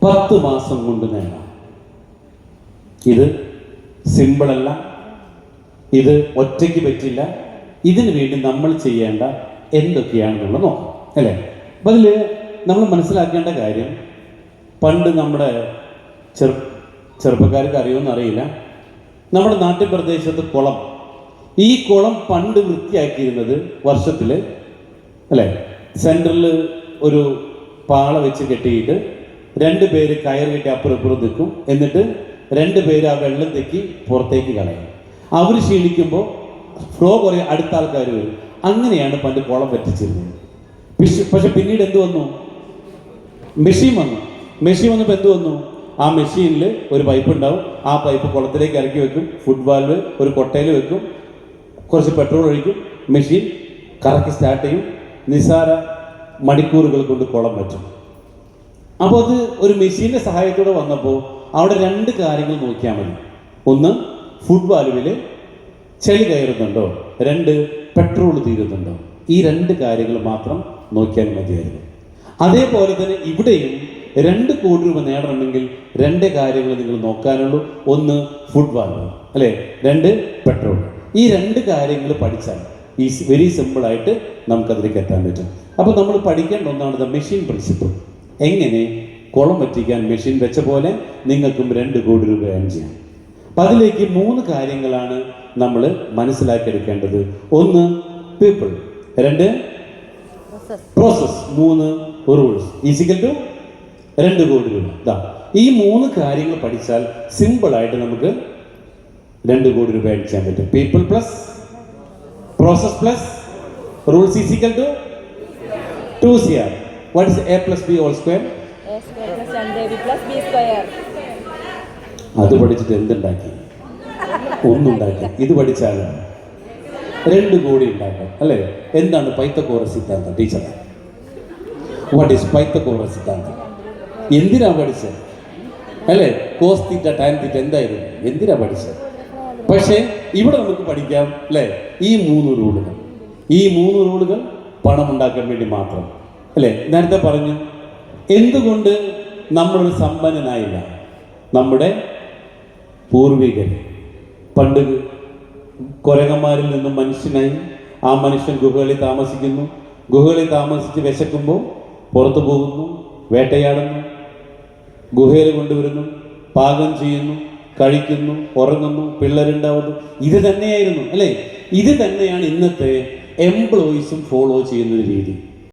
10 മാസം കൊണ്ട് നേടാം. ഇത് സിമ്പിളല്ല, ഇത് ഒറ്റയ്ക്ക് പറ്റില്ല. ഇതിനു വേണ്ടി നമ്മൾ ചെയ്യേണ്ട എന്തൊക്കെയാണെന്നുള്ളത് നോക്കാം, അല്ലേ? അപ്പം അതിൽ നമ്മൾ മനസ്സിലാക്കേണ്ട കാര്യം, പണ്ട് നമ്മുടെ ചെറുപ്പക്കാർക്ക് അറിയുമെന്ന് അറിയില്ല, നമ്മുടെ നാട്ടുപ്രദേശത്ത് കുളം, ഈ കുളം പണ്ട് വൃത്തിയാക്കിയിരുന്നത് വർഷത്തിൽ, അല്ലേ, സെൻറ്ററിൽ ഒരു പാള വെച്ച് കെട്ടിയിട്ട് 2 പേര് കയർ കെട്ടി അപ്പുറം ഇപ്പുറം നിൽക്കും. എന്നിട്ട് 2 പേര് ആ വെള്ളം തെക്കി പുറത്തേക്ക് കളയും. അവർ ക്ഷീണിക്കുമ്പോൾ ഫ്ലോ കുറേ അടുത്ത ആൾക്കാർ വരും. അങ്ങനെയാണ് പണ്ട് കുളം വറ്റിച്ചിരുന്നത്. പക്ഷെ പിന്നീട് എന്ത് വന്നു? മെഷീൻ വന്നു. മെഷീൻ വന്നപ്പോൾ എന്ത് വന്നു? ആ മെഷീനിൽ ഒരു പൈപ്പ് ഉണ്ടാവും. ആ പൈപ്പ് കുളത്തിലേക്ക് ഇറക്കി വെക്കും. ഫുട് വാൽവ് ഒരു കൊട്ടയിൽ വെക്കും. കുറച്ച് പെട്രോൾ ഒഴിക്കും. മെഷീൻ കറക്കി സ്റ്റാർട്ട് ചെയ്യും. നിസാര മണിക്കൂറുകൾ കൊണ്ട് കുളം വറ്റും. അപ്പോൾ അത് ഒരു മെഷീൻ്റെ സഹായത്തോടെ വന്നപ്പോൾ അവിടെ 2 കാര്യങ്ങൾ നോക്കിയാൽ മതി. ഒന്ന്, ഫുട് വാൽവിൽ ചെളി കയറുന്നുണ്ടോ, 2 പെട്രോൾ തീരുന്നുണ്ടോ. ഈ 2 കാര്യങ്ങൾ മാത്രം നോക്കിയാൽ മതിയായിരുന്നു. അതേപോലെ തന്നെ ഇവിടെയും 2 കോടി രൂപ നേടണമെങ്കിൽ 2 കാര്യങ്ങൾ നിങ്ങൾ നോക്കാനുള്ളൂ. ഒന്ന് ഫുട് വാൽവ്, അല്ലേ, 2 പെട്രോൾ. ഈ 2 കാര്യങ്ങൾ പഠിച്ചാൽ വെരി സിമ്പിളായിട്ട് നമുക്കതിലേക്ക് എത്താൻ പറ്റും. അപ്പോൾ നമ്മൾ പഠിക്കേണ്ട ഒന്നാണ് ദ മെഷീൻ പ്രിൻസിപ്പിൾ. എങ്ങനെ കുളം വറ്റിക്കാൻ മെഷീൻ വെച്ച പോലെ നിങ്ങൾക്കും 2 കോടി രൂപ ഏൺ ചെയ്യാം. അപ്പം അതിലേക്ക് 3 കാര്യങ്ങളാണ് നമ്മൾ മനസ്സിലാക്കിയെടുക്കേണ്ടത്. ഒന്ന് people, 2 process, 3 rules is equal to 2 കോടി രൂപ. ഈ 3 കാര്യങ്ങൾ പഠിച്ചാൽ സിമ്പിളായിട്ട് നമുക്ക് 2 കോടി രൂപ ഏൺ ചെയ്യാൻ പറ്റും. People plus process plus rules is equal to 2 CR. What is A plus B all square? A square plus 1AB plus B square. അത് പഠിച്ചിട്ട് എന്തുണ്ടാക്കി? ഒന്നുണ്ടാക്കി. ഇത് പഠിച്ചാൽ 2 കോടി ഉണ്ടാക്കാം, അല്ലേ? എന്താണ് പൈത്തഗോറസ് സിദ്ധാന്തം? ടീച്ചർ, വാട്ട് ഈസ് പൈത്തഗോറസ് സിദ്ധാന്തം? എന്തിനാ പഠിച്ചത്, അല്ലേ? കോസ് തീറ്റ ടാൻ തീറ്റ എന്തായിരുന്നു? എന്തിനാ പഠിച്ചത്? പക്ഷേ ഇവിടെ നമുക്ക് പഠിക്കാം, അല്ലേ, ഈ 3 റൂളുകൾ. ഈ 3 റൂളുകൾ പണം ഉണ്ടാക്കാൻ വേണ്ടി മാത്രം, അല്ലേ? നേരത്തെ പറഞ്ഞു, എന്തുകൊണ്ട് നമ്മളൊരു സമ്പന്നനായില്ല? നമ്മുടെ പൂർവികർ പണ്ട് കുരങ്ങന്മാരിൽ നിന്നും മനുഷ്യനായി. ആ മനുഷ്യൻ ഗുഹകളിൽ താമസിക്കുന്നു. ഗുഹകളിൽ താമസിച്ച് വിശക്കുമ്പോൾ പുറത്തു പോകുന്നു, വേട്ടയാടുന്നു, ഗുഹയിൽ കൊണ്ടുവരുന്നു, പാകം ചെയ്യുന്നു, കഴിക്കുന്നു, ഉറങ്ങുന്നു, പിള്ളേരുണ്ടാവുന്നു. ഇത് തന്നെയായിരുന്നു, അല്ലേ? ഇത് തന്നെയാണ് ഇന്നത്തെ എംപ്ലോയീസും ഫോളോ ചെയ്യുന്നൊരു രീതി.